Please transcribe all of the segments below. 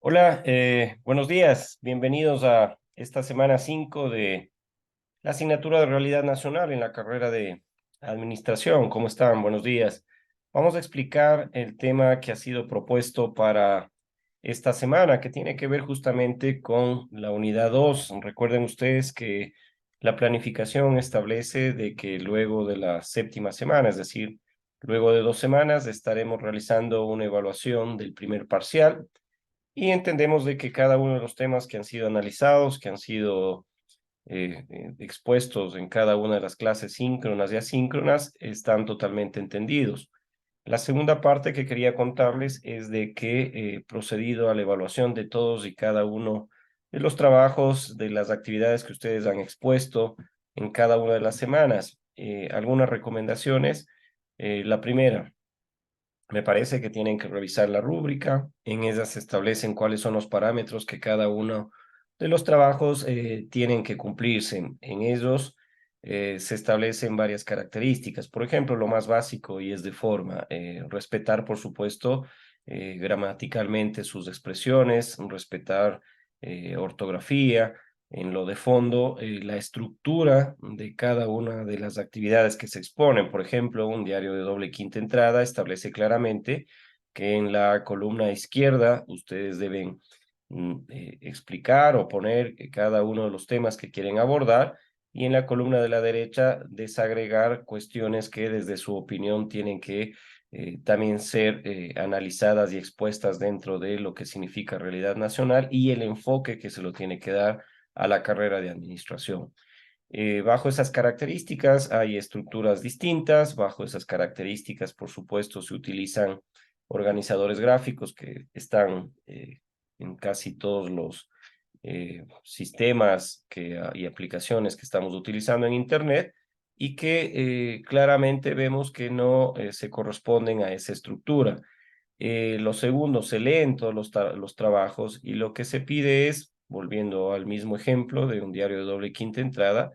Hola, buenos días. Bienvenidos a esta semana 5 de la asignatura de Realidad Nacional en la carrera de Administración. ¿Cómo están? Buenos días. Vamos a explicar el tema que ha sido propuesto para esta semana, que tiene que ver justamente con la unidad 2. Recuerden ustedes que la planificación establece de que luego de la séptima semana, es decir, luego de 2 semanas, estaremos realizando una evaluación del primer parcial y entendemos de que cada uno de los temas que han sido analizados, que han sido expuestos en cada una de las clases síncronas y asíncronas, están totalmente entendidos. La segunda parte que quería contarles es de que procedido a la evaluación de todos y cada uno de los trabajos, de las actividades que ustedes han expuesto en cada una de las semanas. Algunas recomendaciones. La primera, me parece que tienen que revisar la rúbrica. En ella se establecen cuáles son los parámetros que cada uno de los trabajos tienen que cumplirse. En ellos se establecen varias características. Por ejemplo, lo más básico y es de forma, respetar, por supuesto, gramaticalmente sus expresiones, respetar ortografía. En lo de fondo, la estructura de cada una de las actividades que se exponen. Por ejemplo, un diario de doble quinta entrada establece claramente que en la columna izquierda ustedes deben explicar o poner cada uno de los temas que quieren abordar, y en la columna de la derecha desagregar cuestiones que desde su opinión tienen que también ser analizadas y expuestas dentro de lo que significa realidad nacional y el enfoque que se lo tiene que dar a la carrera de administración. Bajo esas características hay estructuras distintas. Bajo esas características, por supuesto, se utilizan organizadores gráficos que están en casi todos los sistemas y aplicaciones que estamos utilizando en Internet, y que claramente vemos que no se corresponden a esa estructura. Lo segundo, se leen todos los trabajos, y lo que se pide es, volviendo al mismo ejemplo de un diario de doble quinta entrada,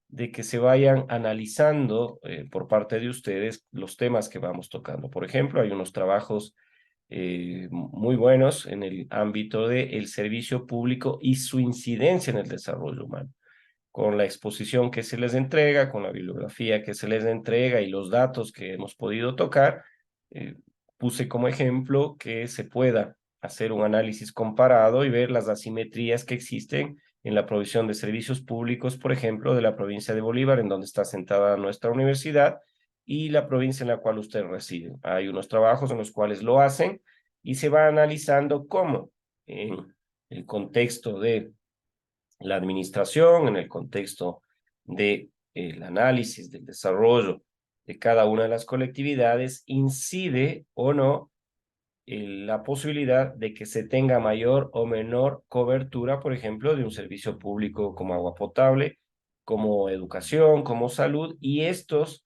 de que se vayan analizando por parte de ustedes los temas que vamos tocando. Por ejemplo, hay unos trabajos muy buenos en el ámbito del servicio público y su incidencia en el desarrollo humano, con la exposición que se les entrega, con la bibliografía que se les entrega y los datos que hemos podido tocar. eh, Puse como ejemplo que se pueda hacer un análisis comparado y ver las asimetrías que existen en la provisión de servicios públicos, por ejemplo, de la provincia de Bolívar, en donde está sentada nuestra universidad, y la provincia en la cual usted reside. Hay unos trabajos en los cuales lo hacen y se va analizando cómo en el contexto de la administración, en el contexto de el análisis del desarrollo de cada una de las colectividades, incide o no la posibilidad de que se tenga mayor o menor cobertura, por ejemplo, de un servicio público como agua potable, como educación, como salud, y estos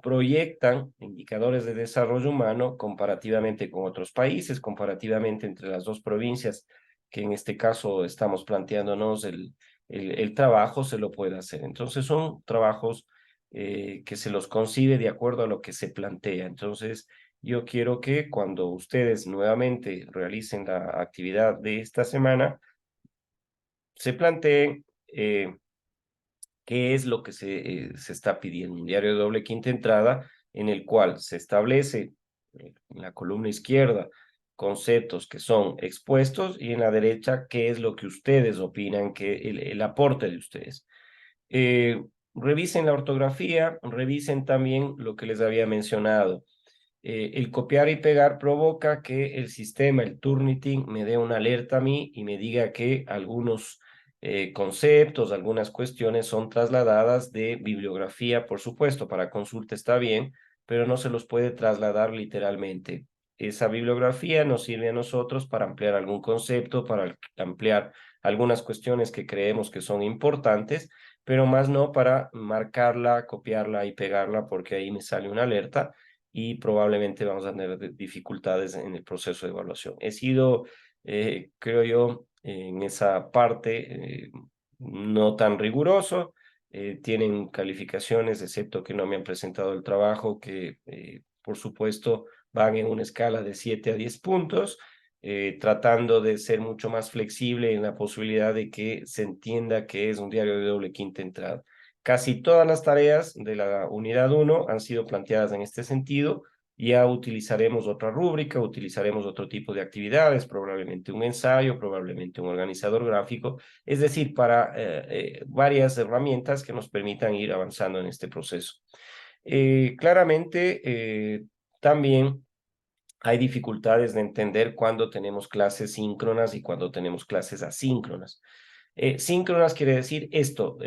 proyectan indicadores de desarrollo humano comparativamente con otros países, comparativamente entre las dos provincias, que en este caso estamos planteándonos el trabajo, se lo puede hacer. Entonces son trabajos que se los concibe de acuerdo a lo que se plantea. Entonces, yo quiero que cuando ustedes nuevamente realicen la actividad de esta semana, se planteen qué es lo que se está pidiendo. Un diario de doble quinta entrada en el cual se establece en la columna izquierda conceptos que son expuestos, y en la derecha qué es lo que ustedes opinan, que el aporte de ustedes. Eh, Revisen la ortografía, revisen también lo que les había mencionado. El copiar y pegar provoca que el sistema, el Turnitin, me dé una alerta a mí y me diga que algunos conceptos, algunas cuestiones son trasladadas de bibliografía. Por supuesto, para consulta está bien, pero no se los puede trasladar literalmente. Esa bibliografía nos sirve a nosotros para ampliar algún concepto, para ampliar algunas cuestiones que creemos que son importantes, pero más no para marcarla, copiarla y pegarla, porque ahí me sale una alerta y probablemente vamos a tener dificultades en el proceso de evaluación. He sido, creo yo, en esa parte no tan riguroso. Tienen calificaciones, excepto que no me han presentado el trabajo, que por supuesto van en una escala de 7 a 10 puntos. tratando de ser mucho más flexible en la posibilidad de que se entienda que es un diario de doble quinta entrada. Casi todas las tareas de la unidad 1 han sido planteadas en este sentido. Ya utilizaremos otra rúbrica, utilizaremos otro tipo de actividades, probablemente un ensayo, probablemente un organizador gráfico, es decir, para varias herramientas que nos permitan ir avanzando en este proceso. Claramente, también hay dificultades de entender cuándo tenemos clases síncronas y cuándo tenemos clases asíncronas. Síncronas quiere decir esto,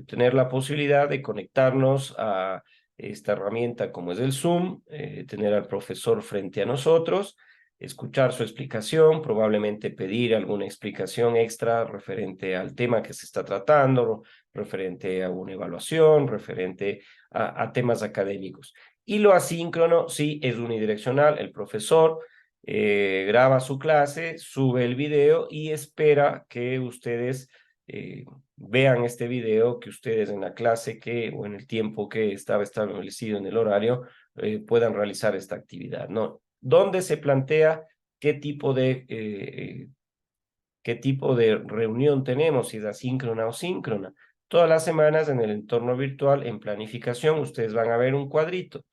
tener la posibilidad de conectarnos a esta herramienta como es el Zoom, tener al profesor frente a nosotros, escuchar su explicación, probablemente pedir alguna explicación extra referente al tema que se está tratando, referente a una evaluación, referente a temas académicos. Y lo asíncrono sí es unidireccional, el profesor graba su clase, sube el video y espera que ustedes vean este video, que ustedes en la clase o en el tiempo que estaba establecido en el horario puedan realizar esta actividad, ¿no? ¿Dónde se plantea qué tipo de reunión tenemos, si es asíncrona o síncrona? Todas las semanas en el entorno virtual, en planificación, ustedes van a ver un cuadrito.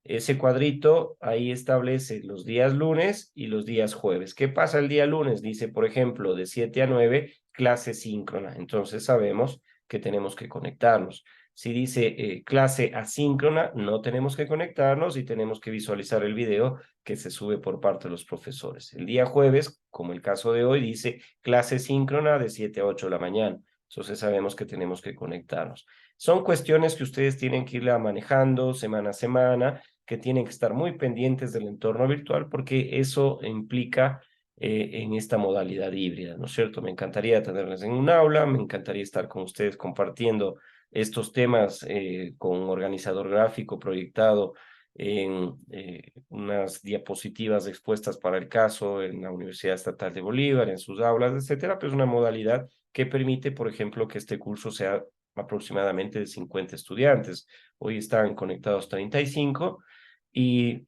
Ese cuadrito ahí establece los días lunes y los días jueves. ¿Qué pasa el día lunes? Dice, por ejemplo, de 7 a 9, clase síncrona. Entonces sabemos que tenemos que conectarnos. Si dice clase asíncrona, no tenemos que conectarnos y tenemos que visualizar el video que se sube por parte de los profesores. El día jueves, como el caso de hoy, dice clase síncrona de 7 a 8 de la mañana. Entonces sabemos que tenemos que conectarnos. Son cuestiones que ustedes tienen que irla manejando semana a semana, que tienen que estar muy pendientes del entorno virtual porque eso implica en esta modalidad híbrida, ¿no es cierto? Me encantaría tenerles en un aula, me encantaría estar con ustedes compartiendo estos temas con un organizador gráfico proyectado en unas diapositivas expuestas para el caso en la Universidad Estatal de Bolívar, en sus aulas, etcétera, pero es una modalidad que permite, por ejemplo, que este curso sea aproximadamente de 50 estudiantes. Hoy están conectados 35 y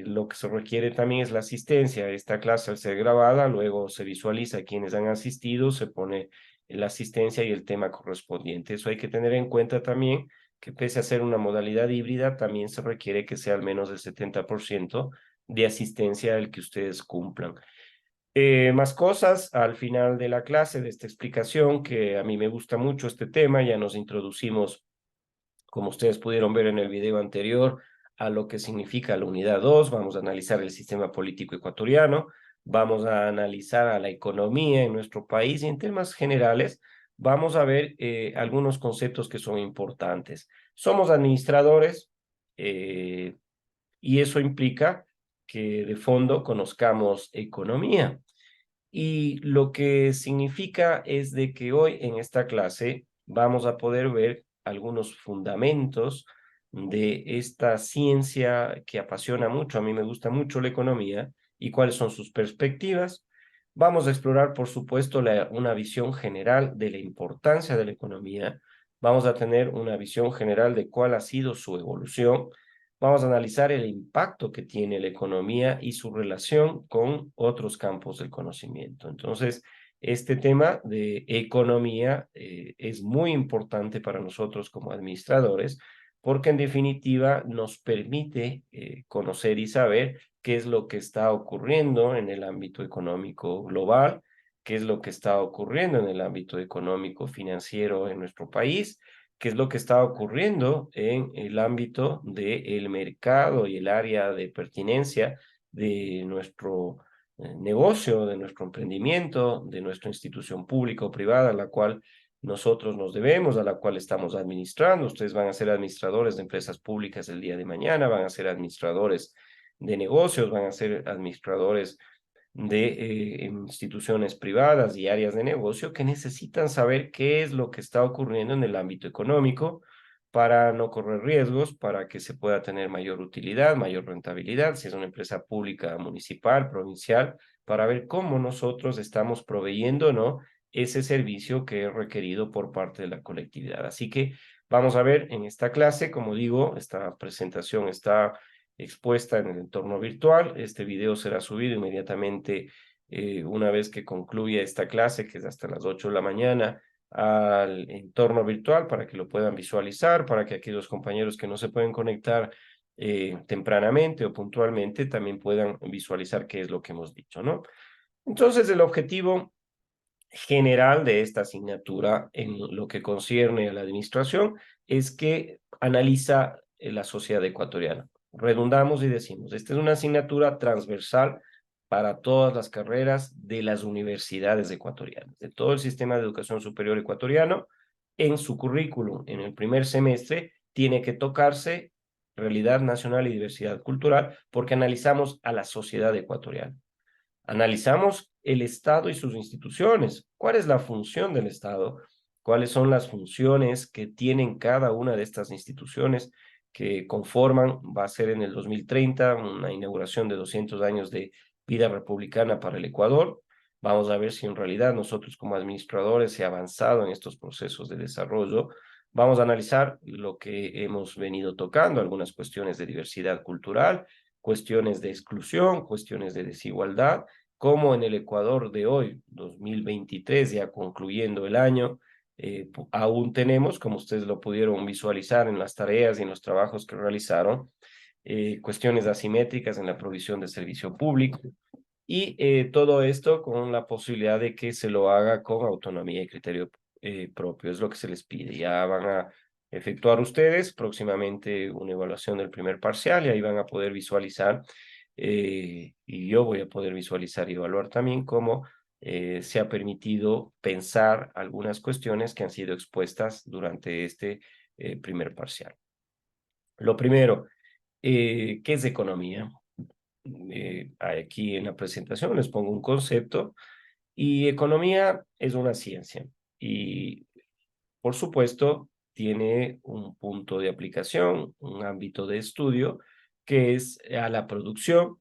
lo que se requiere también es la asistencia. Esta clase al ser grabada, luego se visualiza a quienes han asistido, se pone la asistencia y el tema correspondiente. Eso hay que tener en cuenta también que pese a ser una modalidad híbrida, también se requiere que sea al menos el 70% de asistencia al que ustedes cumplan. Más cosas al final de la clase, de esta explicación, que a mí me gusta mucho este tema, ya nos introducimos, como ustedes pudieron ver en el video anterior, a lo que significa la unidad 2. Vamos a analizar el sistema político ecuatoriano, vamos a analizar a la economía en nuestro país y en temas generales vamos a ver algunos conceptos que son importantes. Somos administradores y eso implica que de fondo conozcamos economía. Y lo que significa es de que hoy en esta clase vamos a poder ver algunos fundamentos de esta ciencia que apasiona mucho, a mí me gusta mucho la economía, y cuáles son sus perspectivas. Vamos a explorar, por supuesto, una visión general de la importancia de la economía. Vamos a tener una visión general de cuál ha sido su evolución. Vamos a analizar el impacto que tiene la economía y su relación con otros campos del conocimiento. Entonces, este tema de economía es muy importante para nosotros como administradores porque en definitiva nos permite conocer y saber qué es lo que está ocurriendo en el ámbito económico global, qué es lo que está ocurriendo en el ámbito económico financiero en nuestro país, qué es lo que está ocurriendo en el ámbito del mercado y el área de pertinencia de nuestro negocio, de nuestro emprendimiento, de nuestra institución pública o privada, a la cual nosotros nos debemos, a la cual estamos administrando. Ustedes van a ser administradores de empresas públicas el día de mañana, van a ser administradores de negocios, van a ser administradores de instituciones privadas y áreas de negocio que necesitan saber qué es lo que está ocurriendo en el ámbito económico para no correr riesgos, para que se pueda tener mayor utilidad, mayor rentabilidad, si es una empresa pública, municipal, provincial, para ver cómo nosotros estamos proveyendo, ¿no?, ese servicio que es requerido por parte de la colectividad. Así que vamos a ver en esta clase, como digo, esta presentación está expuesta en el entorno virtual. Este video será subido inmediatamente una vez que concluya esta clase, que es hasta las 8 de la mañana, al entorno virtual para que lo puedan visualizar, para que aquellos compañeros que no se pueden conectar tempranamente o puntualmente también puedan visualizar qué es lo que hemos dicho, ¿no? Entonces, el objetivo general de esta asignatura en lo que concierne a la administración es que analiza la sociedad ecuatoriana. Redundamos y decimos, esta es una asignatura transversal para todas las carreras de las universidades ecuatorianas, de todo el sistema de educación superior ecuatoriano. En su currículum, en el primer semestre, tiene que tocarse realidad nacional y diversidad cultural porque analizamos a la sociedad ecuatoriana. Analizamos el Estado y sus instituciones. ¿Cuál es la función del Estado? ¿Cuáles son las funciones que tienen cada una de estas instituciones que conforman, va a ser en el 2030, una inauguración de 200 años de vida republicana para el Ecuador? Vamos a ver si en realidad nosotros como administradores se ha avanzado en estos procesos de desarrollo. Vamos a analizar lo que hemos venido tocando, algunas cuestiones de diversidad cultural, cuestiones de exclusión, cuestiones de desigualdad, como en el Ecuador de hoy, 2023, ya concluyendo el año, aún tenemos, como ustedes lo pudieron visualizar en las tareas y en los trabajos que realizaron, cuestiones asimétricas en la provisión de servicio público y todo esto con la posibilidad de que se lo haga con autonomía y criterio propio, es lo que se les pide. Ya van a efectuar ustedes próximamente una evaluación del primer parcial y ahí van a poder visualizar y yo voy a poder visualizar y evaluar también cómo se ha permitido pensar algunas cuestiones que han sido expuestas durante este primer parcial. Lo primero, ¿qué es economía? Aquí en la presentación les pongo un concepto y economía es una ciencia y por supuesto tiene un punto de aplicación, un ámbito de estudio que es a la producción,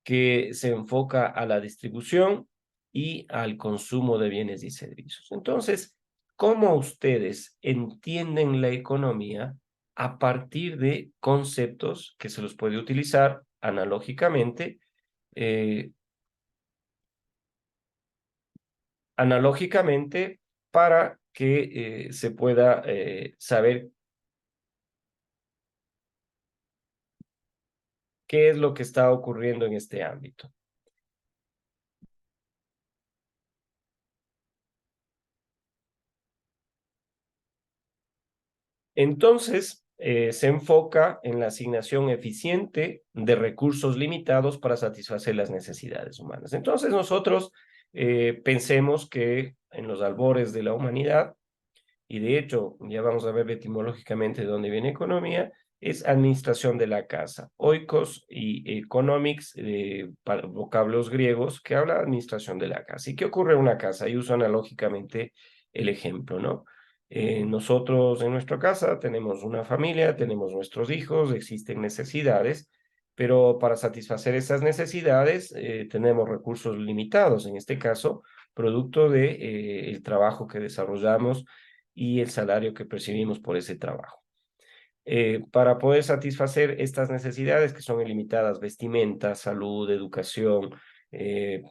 que se enfoca a la distribución y al consumo de bienes y servicios. Entonces, ¿cómo ustedes entienden la economía a partir de conceptos que se los puede utilizar analógicamente, eh, analógicamente para que se pueda saber qué es lo que está ocurriendo en este ámbito? Entonces, se enfoca en la asignación eficiente de recursos limitados para satisfacer las necesidades humanas. Entonces, nosotros pensemos que en los albores de la humanidad, y de hecho, ya vamos a ver etimológicamente de dónde viene economía, es administración de la casa. Oikos y economics, vocablos griegos que habla de administración de la casa. ¿Y qué ocurre en una casa? Y uso analógicamente el ejemplo, ¿no? Nosotros en nuestra casa tenemos una familia, tenemos nuestros hijos, existen necesidades, pero para satisfacer esas necesidades tenemos recursos limitados, en este caso, producto de el trabajo que desarrollamos y el salario que percibimos por ese trabajo. Para poder satisfacer estas necesidades que son ilimitadas, vestimenta, salud, educación,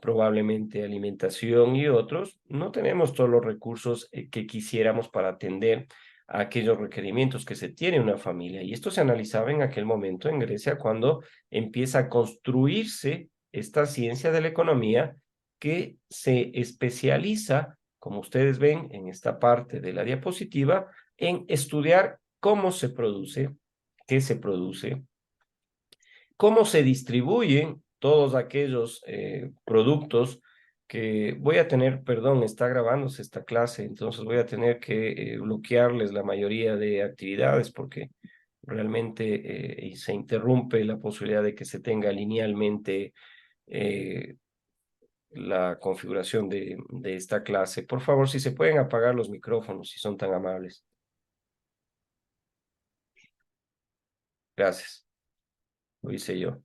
probablemente alimentación y otros, no tenemos todos los recursos que quisiéramos para atender a aquellos requerimientos que se tiene una familia. Y esto se analizaba en aquel momento en Grecia cuando empieza a construirse esta ciencia de la economía que se especializa, como ustedes ven en esta parte de la diapositiva, en estudiar cómo se produce, qué se produce, cómo se distribuyen todos aquellos productos que voy a tener, perdón, está grabándose esta clase, entonces voy a tener que bloquearles la mayoría de actividades porque realmente se interrumpe la posibilidad de que se tenga linealmente eh, la configuración de esta clase. Por favor, si se pueden apagar los micrófonos, si son tan amables. Gracias. Lo hice yo.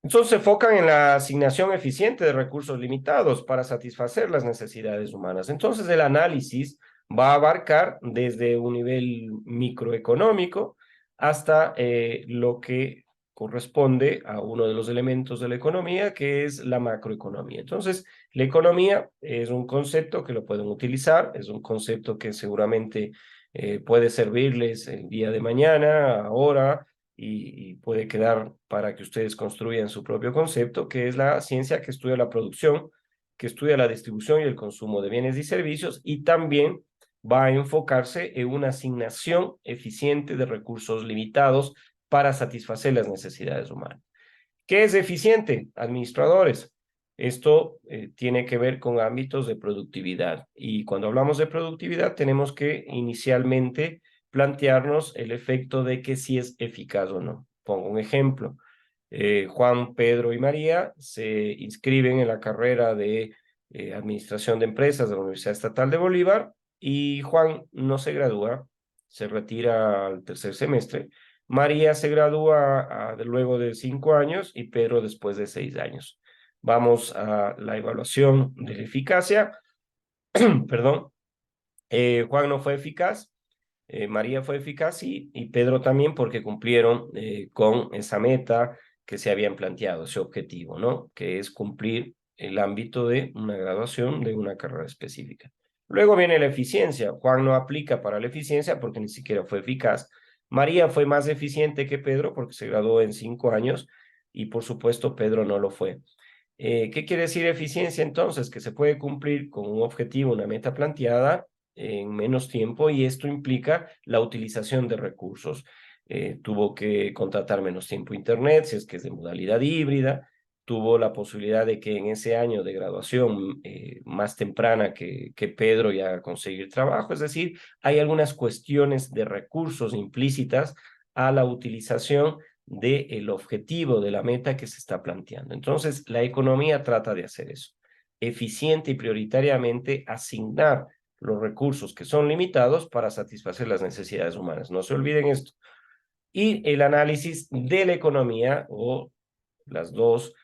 Entonces se enfocan en la asignación eficiente de recursos limitados para satisfacer las necesidades humanas. Entonces el análisis va a abarcar desde un nivel microeconómico hasta lo que corresponde a uno de los elementos de la economía, que es la macroeconomía. Entonces, la economía es un concepto que lo pueden utilizar, es un concepto que seguramente puede servirles el día de mañana, ahora, y puede quedar para que ustedes construyan su propio concepto, que es la ciencia que estudia la producción, que estudia la distribución y el consumo de bienes y servicios, y también va a enfocarse en una asignación eficiente de recursos limitados para satisfacer las necesidades humanas. ¿Qué es eficiente? Administradores. Esto tiene que ver con ámbitos de productividad. Y cuando hablamos de productividad, tenemos que inicialmente plantearnos el efecto de que si es eficaz o no. Pongo un ejemplo. Juan, Pedro y María se inscriben en la carrera de Administración de Empresas de la Universidad Estatal de Bolívar y Juan no se gradúa, se retira al tercer semestre. María se gradúa luego de 5 años y Pedro después de 6 años. Vamos a la evaluación de la eficacia. Perdón. Juan no fue eficaz, María fue eficaz y Pedro también porque cumplieron con esa meta que se habían planteado, ese objetivo, ¿no? Que es cumplir el ámbito de una graduación de una carrera específica. Luego viene la eficiencia. Juan no aplica para la eficiencia porque ni siquiera fue eficaz. María fue más eficiente que Pedro porque se graduó en 5 años y por supuesto Pedro no lo fue. ¿Qué quiere decir eficiencia entonces? Que se puede cumplir con un objetivo, una meta planteada en menos tiempo y esto implica la utilización de recursos. Tuvo que contratar menos tiempo internet, si es que es de modalidad híbrida, tuvo la posibilidad de que en ese año de graduación más temprana que Pedro ya conseguir trabajo, es decir, hay algunas cuestiones de recursos implícitas a la utilización del objetivo de la meta que se está planteando. Entonces, la economía trata de hacer eso, eficiente y prioritariamente asignar los recursos que son limitados para satisfacer las necesidades humanas. No se olviden esto. Y el análisis de la economía o las dos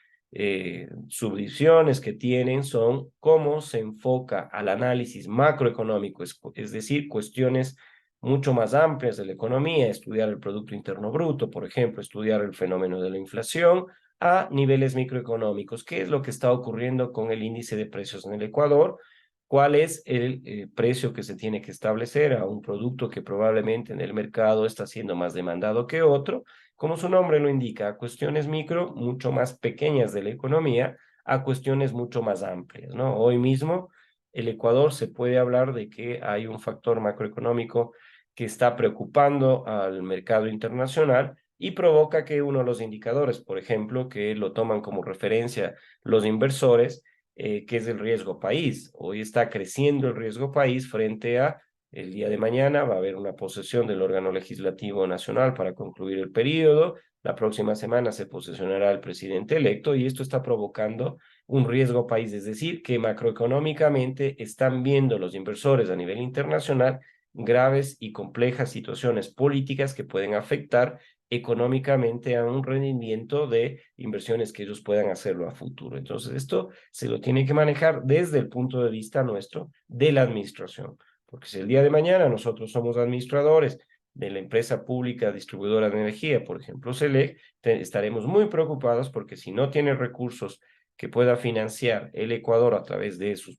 subdivisiones que tienen son cómo se enfoca al análisis macroeconómico, es decir, cuestiones mucho más amplias de la economía, estudiar el Producto Interno Bruto, por ejemplo, estudiar el fenómeno de la inflación, a niveles microeconómicos. ¿Qué es lo que está ocurriendo con el índice de precios en el Ecuador? ¿Cuál es el precio que se tiene que establecer a un producto que probablemente en el mercado está siendo más demandado que otro? Como su nombre lo indica, a cuestiones micro mucho más pequeñas de la economía, a cuestiones mucho más amplias, ¿no? Hoy mismo el Ecuador se puede hablar de que hay un factor macroeconómico que está preocupando al mercado internacional y provoca que uno de los indicadores, por ejemplo, que lo toman como referencia los inversores, que es el riesgo país. Hoy está creciendo el riesgo país frente a el día de mañana va a haber una posesión del órgano legislativo nacional para concluir el periodo. La próxima semana se posesionará el presidente electo y esto está provocando un riesgo país, es decir, que macroeconómicamente están viendo los inversores a nivel internacional graves y complejas situaciones políticas que pueden afectar económicamente a un rendimiento de inversiones que ellos puedan hacerlo a futuro. Entonces, esto se lo tiene que manejar desde el punto de vista nuestro de la administración. Porque si el día de mañana nosotros somos administradores de la empresa pública distribuidora de energía, por ejemplo, SELEC, estaremos muy preocupados porque si no tiene recursos que pueda financiar el Ecuador a través de su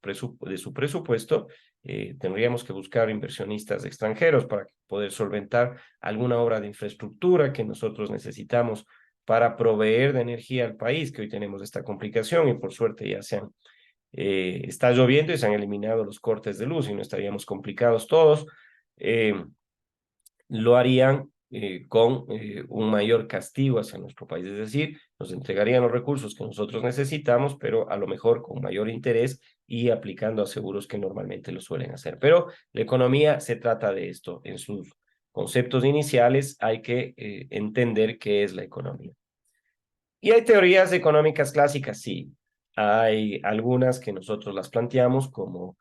presupuesto, tendríamos que buscar inversionistas extranjeros para poder solventar alguna obra de infraestructura que nosotros necesitamos para proveer de energía al país, que hoy tenemos esta complicación y por suerte ya se han está lloviendo y se han eliminado los cortes de luz y no estaríamos complicados todos. Lo harían con un mayor castigo hacia nuestro país, es decir, nos entregarían los recursos que nosotros necesitamos, pero a lo mejor con mayor interés y aplicando a seguros que normalmente lo suelen hacer. Pero la economía se trata de esto. En sus conceptos iniciales hay que entender qué es la economía. Y hay teorías económicas clásicas, sí. Hay algunas que nosotros las planteamos como,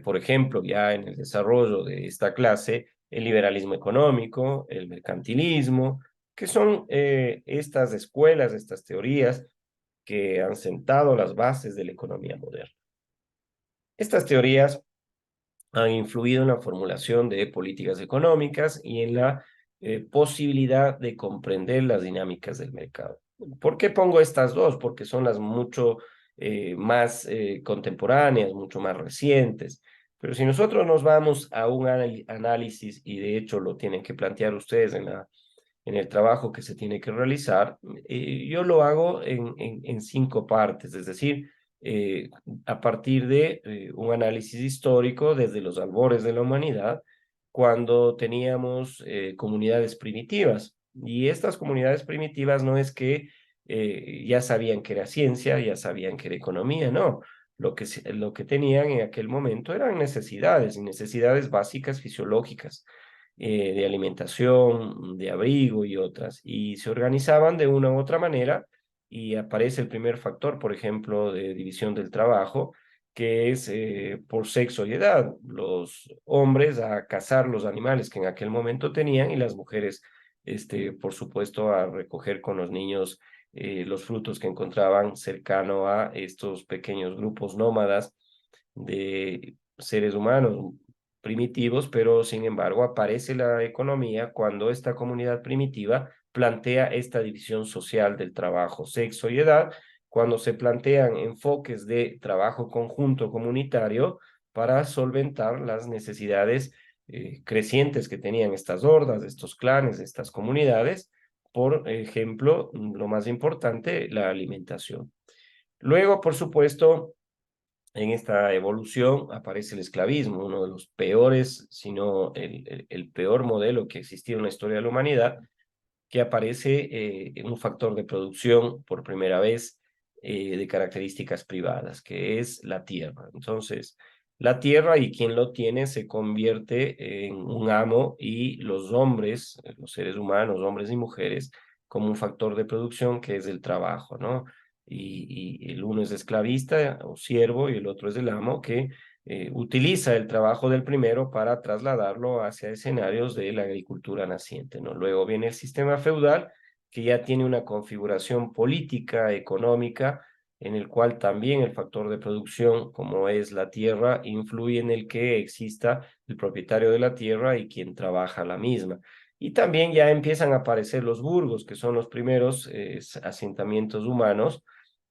por ejemplo, ya en el desarrollo de esta clase, el liberalismo económico, el mercantilismo, que son estas escuelas, estas teorías que han sentado las bases de la economía moderna. Estas teorías han influido en la formulación de políticas económicas y en la posibilidad de comprender las dinámicas del mercado. ¿Por qué pongo estas dos? Porque son las mucho más contemporáneas, mucho más recientes. Pero si nosotros nos vamos a un análisis, y de hecho lo tienen que plantear ustedes en el trabajo que se tiene que realizar, yo lo hago en 5 partes, es decir, eh, a partir de un análisis histórico desde los albores de la humanidad, cuando teníamos comunidades primitivas. Y estas comunidades primitivas no es que ya sabían que era ciencia, ya sabían que era economía, no. Lo que tenían en aquel momento eran necesidades, y necesidades básicas fisiológicas, de alimentación, de abrigo y otras. Y se organizaban de una u otra manera, y aparece el primer factor, por ejemplo, de división del trabajo, que es por sexo y edad. Los hombres a cazar los animales que en aquel momento tenían, y las mujeres, por supuesto, a recoger con los niños los frutos que encontraban cercano a estos pequeños grupos nómadas de seres humanos primitivos, pero sin embargo aparece la economía cuando esta comunidad primitiva plantea esta división social del trabajo, sexo y edad, cuando se plantean enfoques de trabajo conjunto comunitario para solventar las necesidades crecientes que tenían estas hordas, estos clanes, estas comunidades. Por ejemplo, lo más importante, la alimentación. Luego, por supuesto, en esta evolución aparece el esclavismo, uno de los peores, si no el peor modelo que existía en la historia de la humanidad, que aparece en un factor de producción por primera vez de características privadas, que es la tierra. Entonces, la tierra y quien lo tiene se convierte en un amo, y los hombres, los seres humanos, hombres y mujeres, como un factor de producción que es el trabajo, ¿no? Y el uno es esclavista o siervo, y el otro es el amo que utiliza el trabajo del primero para trasladarlo hacia escenarios de la agricultura naciente, ¿no? Luego viene el sistema feudal, que ya tiene una configuración política, económica, en el cual también el factor de producción, como es la tierra, influye en el que exista el propietario de la tierra y quien trabaja la misma. Y también ya empiezan a aparecer los burgos, que son los primeros asentamientos humanos,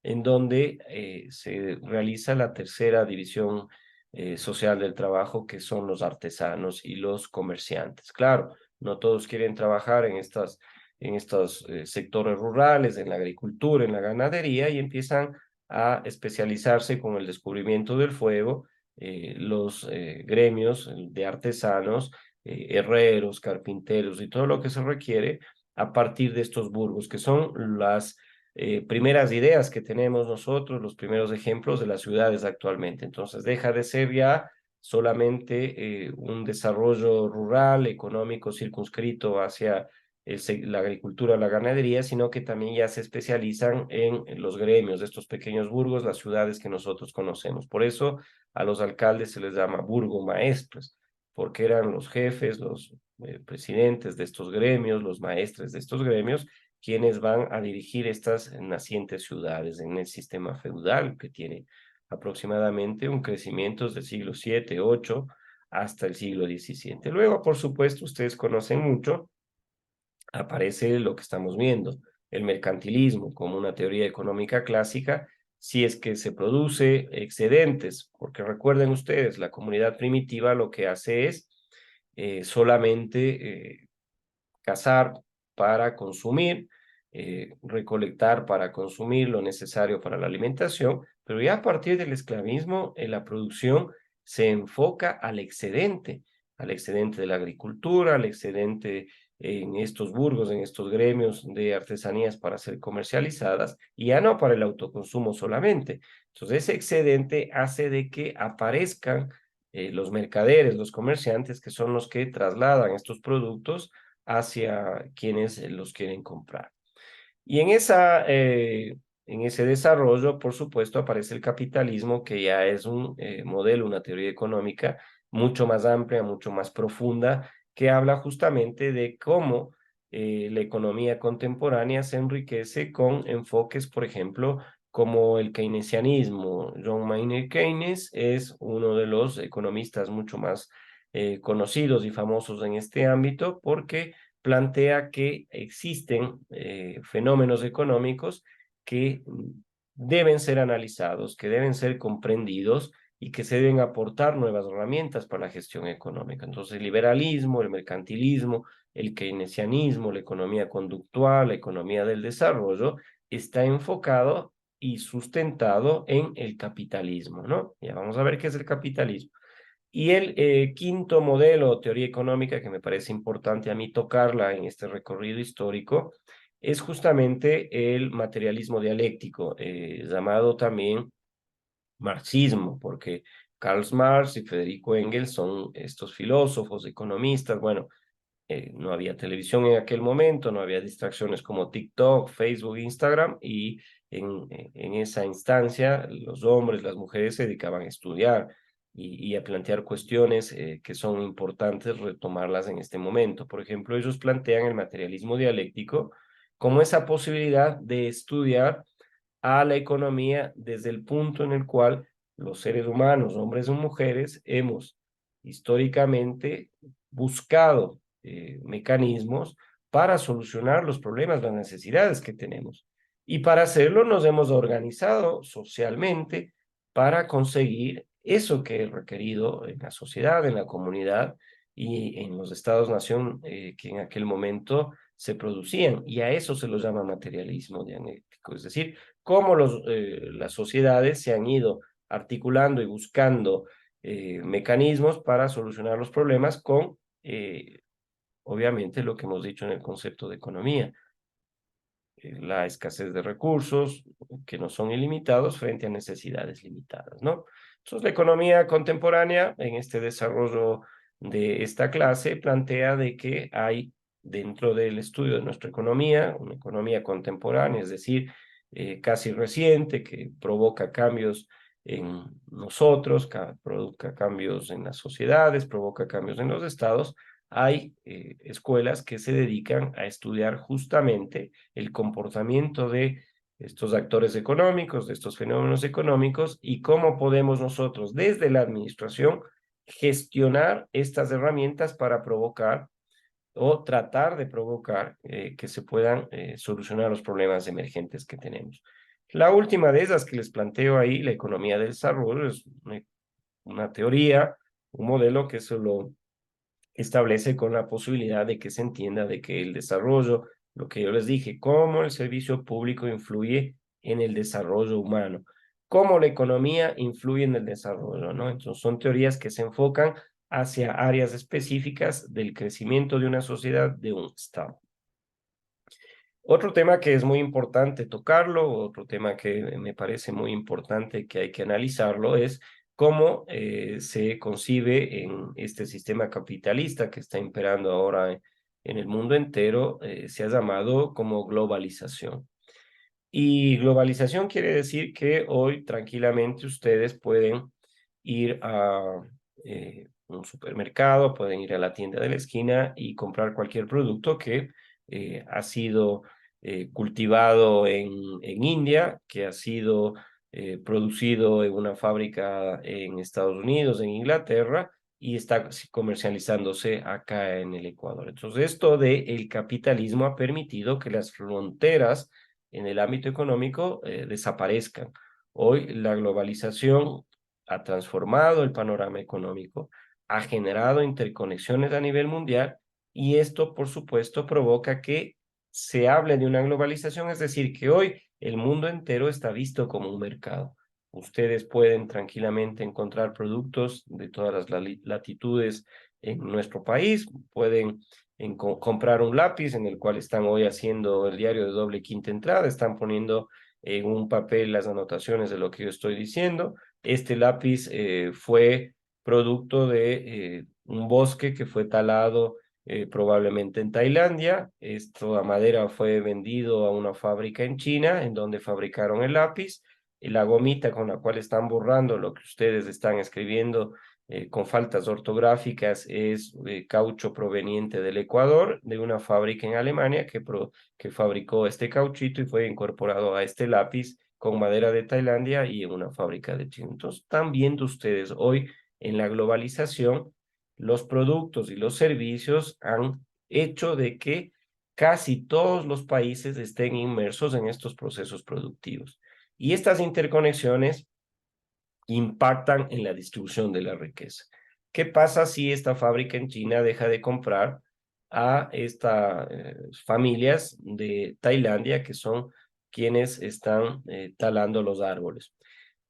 en donde se realiza la tercera división social del trabajo, que son los artesanos y los comerciantes. Claro, no todos quieren trabajar en estos sectores rurales, en la agricultura, en la ganadería, y empiezan a especializarse con el descubrimiento del fuego, los gremios de artesanos, herreros, carpinteros y todo lo que se requiere a partir de estos burgos, que son las primeras ideas que tenemos nosotros, los primeros ejemplos de las ciudades actualmente. Entonces deja de ser ya solamente un desarrollo rural, económico, circunscrito hacia la agricultura, la ganadería, sino que también ya se especializan en los gremios de estos pequeños burgos, las ciudades que nosotros conocemos. Por eso a los alcaldes se les llama burgomaestres, porque eran los jefes, los presidentes de estos gremios, los maestres de estos gremios, quienes van a dirigir estas nacientes ciudades en el sistema feudal, que tiene aproximadamente un crecimiento desde el siglo VII, VIII hasta el siglo XVII. Luego, por supuesto, ustedes conocen mucho, aparece lo que estamos viendo, el mercantilismo como una teoría económica clásica, si es que se produce excedentes, porque recuerden ustedes, la comunidad primitiva lo que hace es solamente cazar para consumir, recolectar para consumir lo necesario para la alimentación, pero ya a partir del esclavismo, la producción se enfoca al excedente de la agricultura, al excedente en estos burgos, en estos gremios de artesanías para ser comercializadas, y ya no para el autoconsumo solamente. Entonces, ese excedente hace de que aparezcan los mercaderes, los comerciantes, que son los que trasladan estos productos hacia quienes los quieren comprar. Y en ese desarrollo, por supuesto, aparece el capitalismo, que ya es un modelo, una teoría económica mucho más amplia, mucho más profunda, que habla justamente de cómo la economía contemporánea se enriquece con enfoques, por ejemplo, como el keynesianismo. John Maynard Keynes es uno de los economistas mucho más conocidos y famosos en este ámbito, porque plantea que existen fenómenos económicos que deben ser analizados, que deben ser comprendidos y que se deben aportar nuevas herramientas para la gestión económica. Entonces, el liberalismo, el mercantilismo, el keynesianismo, la economía conductual, la economía del desarrollo, está enfocado y sustentado en el capitalismo, ¿no? Ya vamos a ver qué es el capitalismo. Y el quinto modelo o teoría económica que me parece importante a mí tocarla en este recorrido histórico es justamente el materialismo dialéctico, llamado también marxismo, porque Karl Marx y Federico Engels son estos filósofos, economistas. Bueno, no había televisión en aquel momento, no había distracciones como TikTok, Facebook, Instagram, y en esa instancia los hombres, las mujeres se dedicaban a estudiar y a plantear cuestiones que son importantes retomarlas en este momento. Por ejemplo, ellos plantean el materialismo dialéctico como esa posibilidad de estudiar a la economía desde el punto en el cual los seres humanos, hombres o mujeres, hemos históricamente buscado mecanismos para solucionar los problemas, las necesidades que tenemos. Y para hacerlo nos hemos organizado socialmente para conseguir eso que es requerido en la sociedad, en la comunidad y en los estados-nación que en aquel momento se producían. Y a eso se lo llama materialismo dianético, es decir, cómo las sociedades se han ido articulando y buscando mecanismos para solucionar los problemas con, obviamente, lo que hemos dicho en el concepto de economía, la escasez de recursos que no son ilimitados frente a necesidades limitadas, ¿no? Entonces, la economía contemporánea, en este desarrollo de esta clase, plantea de que hay dentro del estudio de nuestra economía, una economía contemporánea, es decir, casi reciente, que provoca cambios en nosotros, provoca cambios en las sociedades, provoca cambios en los estados. Hay escuelas que se dedican a estudiar justamente el comportamiento de estos actores económicos, de estos fenómenos económicos y cómo podemos nosotros desde la administración gestionar estas herramientas para provocar o tratar de provocar que se puedan solucionar los problemas emergentes que tenemos. La última de esas que les planteo ahí, la economía del desarrollo, es una teoría, un modelo que solo establece con la posibilidad de que se entienda de que el desarrollo, lo que yo les dije, cómo el servicio público influye en el desarrollo humano, cómo la economía influye en el desarrollo, ¿no? Entonces son teorías que se enfocan hacia áreas específicas del crecimiento de una sociedad, de un Estado. Otro tema que es muy importante tocarlo, otro tema que me parece muy importante que hay que analizarlo es cómo se concibe en este sistema capitalista que está imperando ahora en el mundo entero, se ha llamado como globalización. Y globalización quiere decir que hoy tranquilamente ustedes pueden ir a un supermercado, pueden ir a la tienda de la esquina y comprar cualquier producto que ha sido cultivado en India, que ha sido producido en una fábrica en Estados Unidos, en Inglaterra, y está comercializándose acá en el Ecuador. Entonces, esto del capitalismo ha permitido que las fronteras en el ámbito económico desaparezcan. Hoy la globalización ha transformado el panorama económico, ha generado interconexiones a nivel mundial y esto, por supuesto, provoca que se hable de una globalización, es decir, que hoy el mundo entero está visto como un mercado. Ustedes pueden tranquilamente encontrar productos de todas las latitudes en nuestro país, pueden comprar un lápiz en el cual están hoy haciendo el diario de doble y quinta entrada, están poniendo en un papel las anotaciones de lo que yo estoy diciendo. Este lápiz fue producto de un bosque que fue talado probablemente en Tailandia. Esta madera fue vendido a una fábrica en China, en donde fabricaron el lápiz. Y la gomita con la cual están borrando lo que ustedes están escribiendo con faltas ortográficas es caucho proveniente del Ecuador, de una fábrica en Alemania que fabricó este cauchito y fue incorporado a este lápiz con madera de Tailandia y en una fábrica de China. Entonces, están viendo ustedes hoy en la globalización, los productos y los servicios han hecho de que casi todos los países estén inmersos en estos procesos productivos. Y estas interconexiones impactan en la distribución de la riqueza. ¿Qué pasa si esta fábrica en China deja de comprar a estas familias de Tailandia que son quienes están talando los árboles?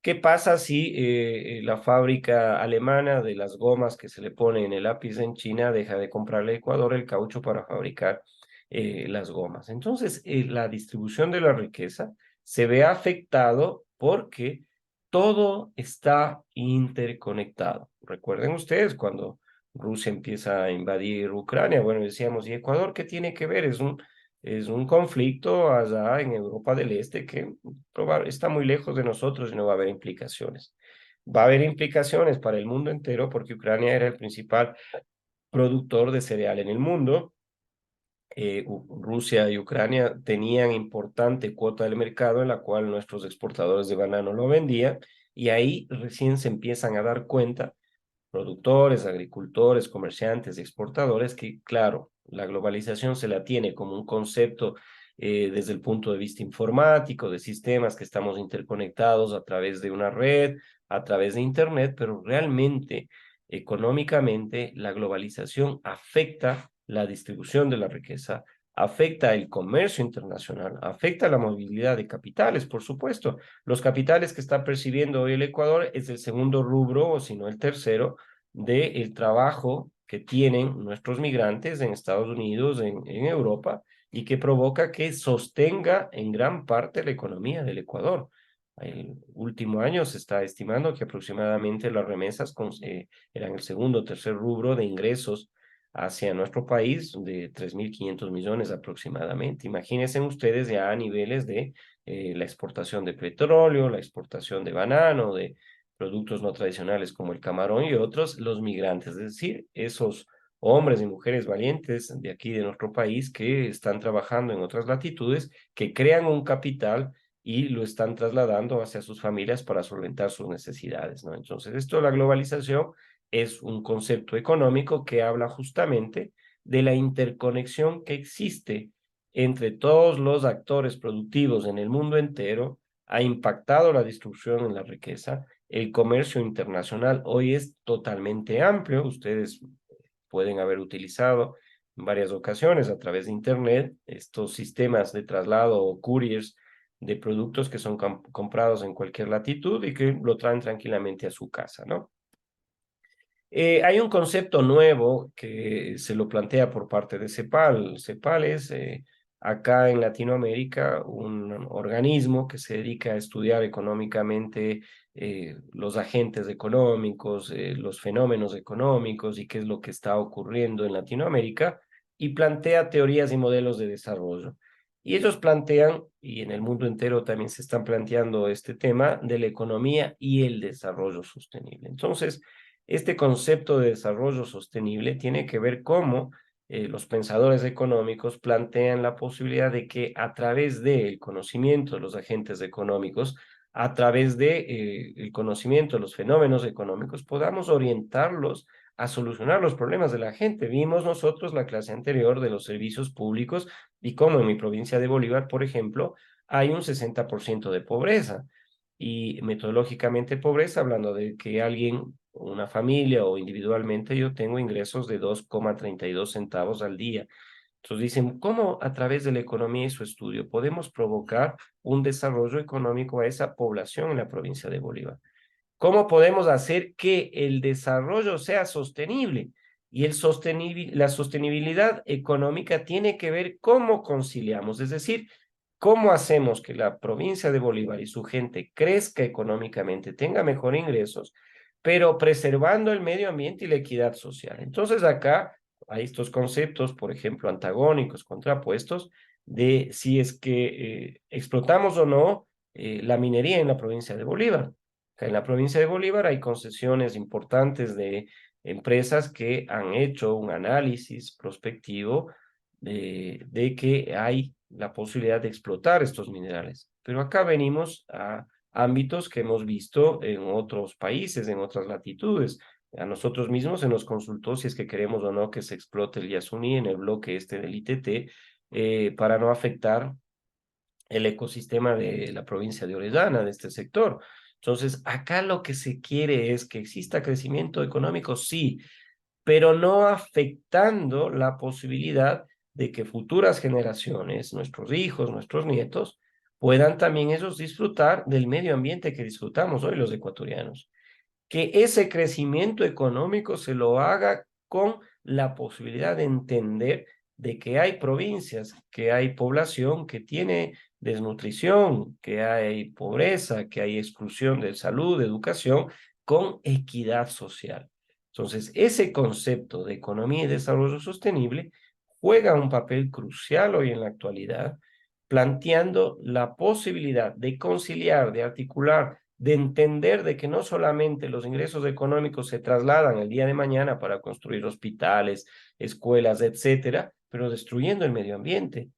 ¿Qué pasa si la fábrica alemana de las gomas que se le pone en el lápiz en China deja de comprarle a Ecuador el caucho para fabricar las gomas? Entonces, la distribución de la riqueza se ve afectado porque todo está interconectado. Recuerden ustedes cuando Rusia empieza a invadir Ucrania, bueno, decíamos, ¿y Ecuador qué tiene que ver? Es un conflicto allá en Europa del Este que está muy lejos de nosotros y no va a haber implicaciones. Va a haber implicaciones para el mundo entero porque Ucrania era el principal productor de cereal en el mundo. Rusia y Ucrania tenían importante cuota del mercado en la cual nuestros exportadores de banano lo vendían y ahí recién se empiezan a dar cuenta productores, agricultores, comerciantes, exportadores, que claro, la globalización se la tiene como un concepto desde el punto de vista informático, de sistemas que estamos interconectados a través de una red, a través de Internet, pero realmente, económicamente, la globalización afecta la distribución de la riqueza, afecta el comercio internacional, afecta la movilidad de capitales, por supuesto. Los capitales que está percibiendo hoy el Ecuador es el segundo rubro, o si no el tercero, del trabajo que tienen nuestros migrantes en Estados Unidos, en Europa, y que provoca que sostenga en gran parte la economía del Ecuador. El último año se está estimando que aproximadamente las remesas eran el segundo o tercer rubro de ingresos hacia nuestro país de 3.500 millones aproximadamente. Imagínense ustedes ya a niveles de la exportación de petróleo, la exportación de banano, de productos no tradicionales como el camarón y otros, los migrantes, es decir, esos hombres y mujeres valientes de aquí de nuestro país que están trabajando en otras latitudes, que crean un capital y lo están trasladando hacia sus familias para solventar sus necesidades, ¿no? Entonces, esto de la globalización es un concepto económico que habla justamente de la interconexión que existe entre todos los actores productivos en el mundo entero, ha impactado la distribución en la riqueza. El comercio internacional hoy es totalmente amplio. Ustedes pueden haber utilizado en varias ocasiones a través de Internet estos sistemas de traslado o couriers de productos que son comprados en cualquier latitud y que lo traen tranquilamente a su casa, ¿no? Hay un concepto nuevo que se lo plantea por parte de CEPAL. CEPAL es acá en Latinoamérica un organismo que se dedica a estudiar económicamente los agentes económicos, los fenómenos económicos y qué es lo que está ocurriendo en Latinoamérica y plantea teorías y modelos de desarrollo. Y ellos plantean, y en el mundo entero también se están planteando este tema de la economía y el desarrollo sostenible. Entonces, este concepto de desarrollo sostenible tiene que ver cómo los pensadores económicos plantean la posibilidad de que a través del conocimiento de los agentes económicos, a través de el conocimiento de los fenómenos económicos, podamos orientarlos a solucionar los problemas de la gente. Vimos nosotros la clase anterior de los servicios públicos y cómo en mi provincia de Bolívar, por ejemplo, hay un 60% de pobreza y metodológicamente pobreza, hablando de que alguien, una familia o individualmente, yo tengo ingresos de 2,32 centavos al día. Entonces dicen, ¿cómo a través de la economía y su estudio podemos provocar un desarrollo económico a esa población en la provincia de Bolívar? ¿Cómo podemos hacer que el desarrollo sea sostenible? Y la sostenibilidad económica tiene que ver cómo conciliamos, es decir, cómo hacemos que la provincia de Bolívar y su gente crezca económicamente, tenga mejor ingresos, pero preservando el medio ambiente y la equidad social. Entonces acá hay estos conceptos, por ejemplo, antagónicos, contrapuestos, de si es que explotamos o no la minería en la provincia de Bolívar. En la provincia de Bolívar hay concesiones importantes de empresas que han hecho un análisis prospectivo de que hay la posibilidad de explotar estos minerales. Pero acá venimos a ámbitos que hemos visto en otros países, en otras latitudes. A nosotros mismos se nos consultó si es que queremos o no que se explote el Yasuní en el bloque este del ITT para no afectar el ecosistema de la provincia de Orellana, de este sector. Entonces, acá lo que se quiere es que exista crecimiento económico, sí, pero no afectando la posibilidad de que futuras generaciones, nuestros hijos, nuestros nietos, puedan también ellos disfrutar del medio ambiente que disfrutamos hoy los ecuatorianos. Que ese crecimiento económico se lo haga con la posibilidad de entender de que hay provincias, que hay población que tiene desnutrición, que hay pobreza, que hay exclusión de salud, de educación, con equidad social. Entonces, ese concepto de economía y desarrollo sostenible juega un papel crucial hoy en la actualidad, planteando la posibilidad de conciliar, de articular, de entender de que no solamente los ingresos económicos se trasladan el día de mañana para construir hospitales, escuelas, etcétera, pero destruyendo el medio ambiente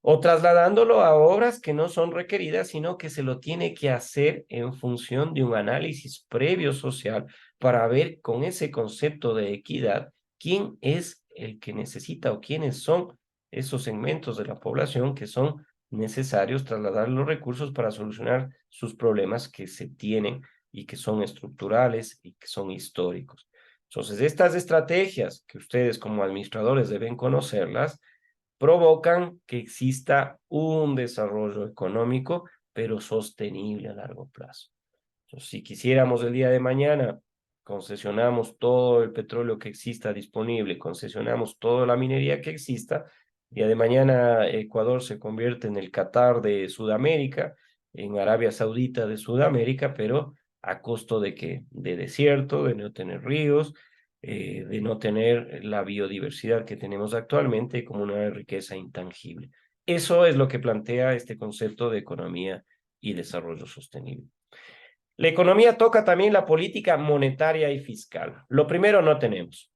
o trasladándolo a obras que no son requeridas, sino que se lo tiene que hacer en función de un análisis previo social para ver con ese concepto de equidad quién es el que necesita o quiénes son esos segmentos de la población que son necesarios trasladar los recursos para solucionar sus problemas que se tienen y que son estructurales y que son históricos. Entonces, estas estrategias que ustedes como administradores deben conocerlas, provocan que exista un desarrollo económico, pero sostenible a largo plazo. Entonces, si quisiéramos el día de mañana, concesionamos todo el petróleo que exista disponible, concesionamos toda la minería que exista, el día de mañana Ecuador se convierte en el Qatar de Sudamérica, en Arabia Saudita de Sudamérica, pero a costo de qué? De desierto, de no tener ríos, de no tener la biodiversidad que tenemos actualmente como una riqueza intangible. Eso es lo que plantea este concepto de economía y desarrollo sostenible. La economía toca también la política monetaria y fiscal. Lo primero no tenemos.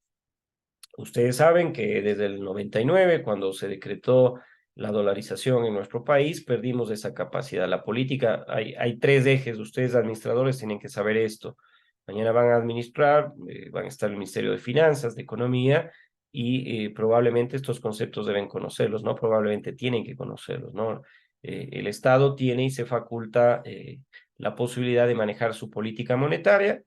Ustedes saben que desde el 99, cuando se decretó la dolarización en nuestro país, perdimos esa capacidad. La política, hay tres ejes, ustedes administradores tienen que saber esto. Mañana van a administrar, van a estar el Ministerio de Finanzas, de Economía, y probablemente estos conceptos deben conocerlos, ¿no? Probablemente tienen que conocerlos, ¿no? El Estado tiene y se faculta la posibilidad de manejar su política monetaria,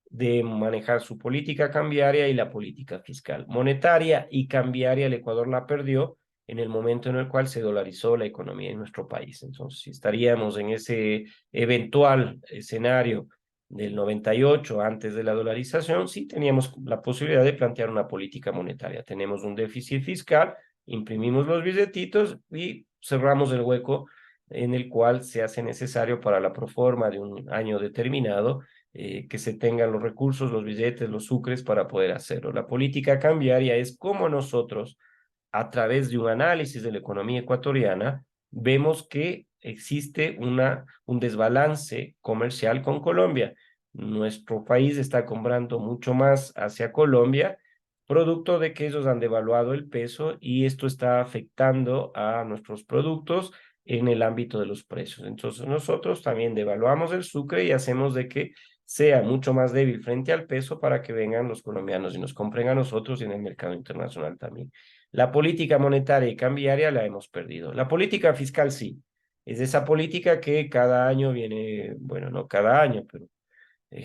de manejar su política cambiaria y la política fiscal. Monetaria y cambiaria, el Ecuador la perdió en el momento en el cual se dolarizó la economía en nuestro país. Entonces, si estaríamos en ese eventual escenario del 98, antes de la dolarización, sí teníamos la posibilidad de plantear una política monetaria. Tenemos un déficit fiscal, imprimimos los billetitos y cerramos el hueco en el cual se hace necesario para la proforma de un año determinado que se tengan los recursos, los billetes, los sucres para poder hacerlo. La política cambiaria es cómo nosotros, a través de un análisis de la economía ecuatoriana, vemos que existe un desbalance comercial con Colombia. Nuestro país está comprando mucho más hacia Colombia, producto de que ellos han devaluado el peso y esto está afectando a nuestros productos en el ámbito de los precios. Entonces nosotros también devaluamos el sucre y hacemos de que sea mucho más débil frente al peso para que vengan los colombianos y nos compren a nosotros y en el mercado internacional también. La política monetaria y cambiaria la hemos perdido. La política fiscal sí. Es esa política que cada año viene, bueno, no cada año, pero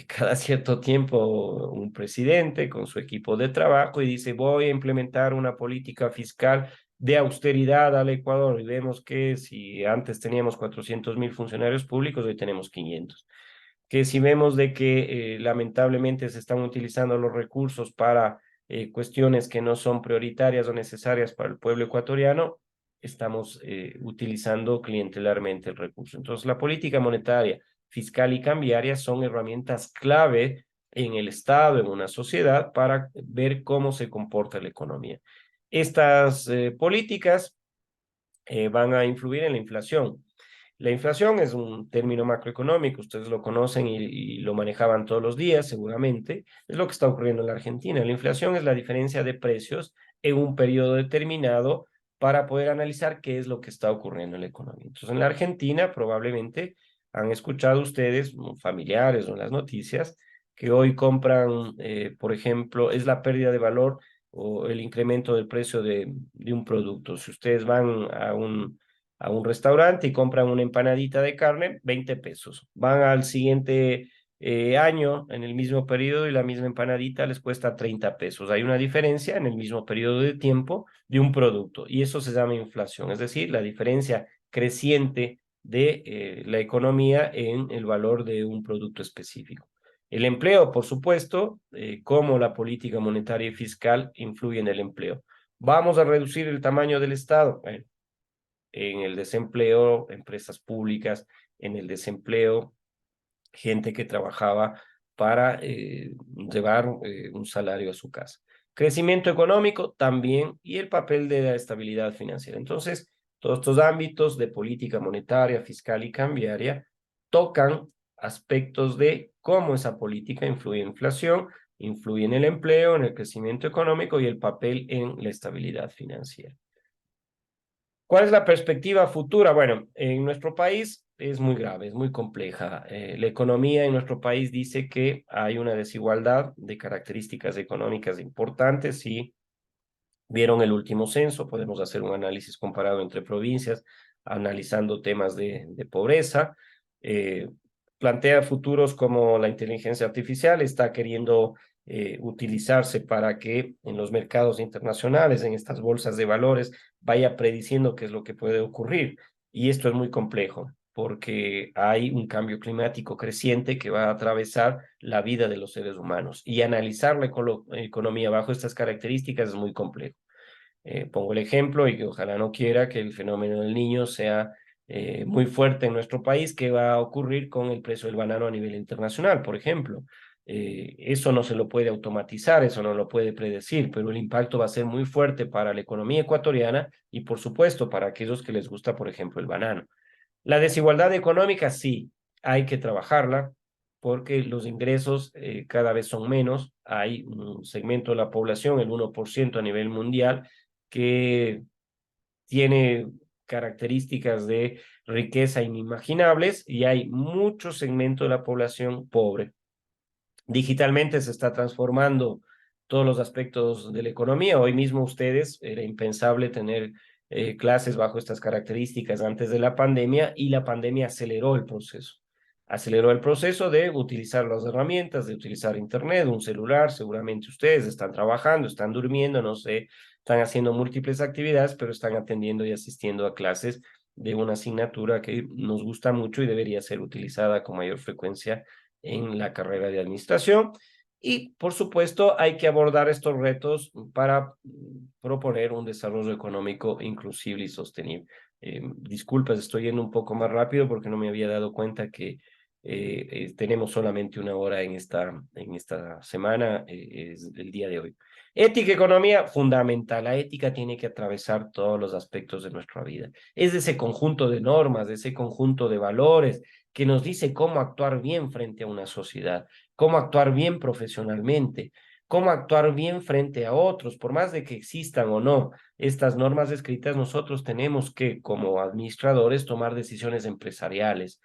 cada cierto tiempo un presidente con su equipo de trabajo y dice, voy a implementar una política fiscal de austeridad al Ecuador. Y vemos que si antes teníamos 400.000 funcionarios públicos, hoy tenemos 500. Que si vemos de que lamentablemente se están utilizando los recursos para cuestiones que no son prioritarias o necesarias para el pueblo ecuatoriano, estamos utilizando clientelarmente el recurso. Entonces, la política monetaria, fiscal y cambiaria son herramientas clave en el Estado, en una sociedad, para ver cómo se comporta la economía. Estas políticas van a influir en la inflación. La inflación es un término macroeconómico, ustedes lo conocen y lo manejaban todos los días, seguramente. Es lo que está ocurriendo en la Argentina. La inflación es la diferencia de precios en un periodo determinado para poder analizar qué es lo que está ocurriendo en la economía. Entonces, en la Argentina probablemente han escuchado ustedes, familiares o en las noticias, que hoy compran, por ejemplo, es la pérdida de valor o el incremento del precio de un producto. Si ustedes van a un restaurante y compran una empanadita de carne, 20 pesos. Van al siguiente año, en el mismo periodo, y la misma empanadita les cuesta 30 pesos. Hay una diferencia en el mismo periodo de tiempo de un producto, y eso se llama inflación, es decir, la diferencia creciente de la economía en el valor de un producto específico. El empleo, por supuesto, cómo la política monetaria y fiscal influye en el empleo. ¿Vamos a reducir el tamaño del Estado? Bueno, en el desempleo, empresas públicas, en el desempleo, gente que trabajaba para llevar un salario a su casa. Crecimiento económico también y el papel de la estabilidad financiera. Entonces, todos estos ámbitos de política monetaria, fiscal y cambiaria tocan aspectos de cómo esa política influye en la inflación, influye en el empleo, en el crecimiento económico y el papel en la estabilidad financiera. ¿Cuál es la perspectiva futura? Bueno, en nuestro país es muy grave, es muy compleja. La economía en nuestro país dice que hay una desigualdad de características económicas importantes y vieron el último censo, podemos hacer un análisis comparado entre provincias, analizando temas de pobreza. Eh, Plantea futuros como la inteligencia artificial está queriendo utilizarse para que en los mercados internacionales, en estas bolsas de valores, vaya prediciendo qué es lo que puede ocurrir. Y esto es muy complejo porque hay un cambio climático creciente que va a atravesar la vida de los seres humanos. Y analizar la economía bajo estas características es muy complejo. Pongo el ejemplo y que ojalá no quiera que el fenómeno del niño sea muy fuerte en nuestro país. ¿Qué va a ocurrir con el precio del banano a nivel internacional, por ejemplo? Eso no se lo puede automatizar, eso no lo puede predecir, pero el impacto va a ser muy fuerte para la economía ecuatoriana y, por supuesto, para aquellos que les gusta, por ejemplo, el banano. La desigualdad económica, sí, hay que trabajarla porque los ingresos cada vez son menos. Hay un segmento de la población, el 1% a nivel mundial, que tiene características de riqueza inimaginables y hay mucho segmento de la población pobre. Digitalmente se está transformando todos los aspectos de la economía. Hoy mismo ustedes, era impensable tener clases bajo estas características antes de la pandemia y la pandemia aceleró el proceso. Aceleró el proceso de utilizar las herramientas, de utilizar Internet, un celular. Seguramente ustedes están trabajando, están durmiendo, no sé, están haciendo múltiples actividades, pero están atendiendo y asistiendo a clases de una asignatura que nos gusta mucho y debería ser utilizada con mayor frecuencia en la carrera de administración. Y, por supuesto, hay que abordar estos retos para proponer un desarrollo económico inclusive y sostenible. Disculpas, estoy yendo un poco más rápido porque no me había dado cuenta que tenemos solamente una hora en esta semana, es el día de hoy. Ética y economía, fundamental. La ética tiene que atravesar todos los aspectos de nuestra vida. Es de ese conjunto de normas, de ese conjunto de valores, que nos dice cómo actuar bien frente a una sociedad, cómo actuar bien profesionalmente, cómo actuar bien frente a otros, por más de que existan o no estas normas escritas, nosotros tenemos que, como administradores, tomar decisiones empresariales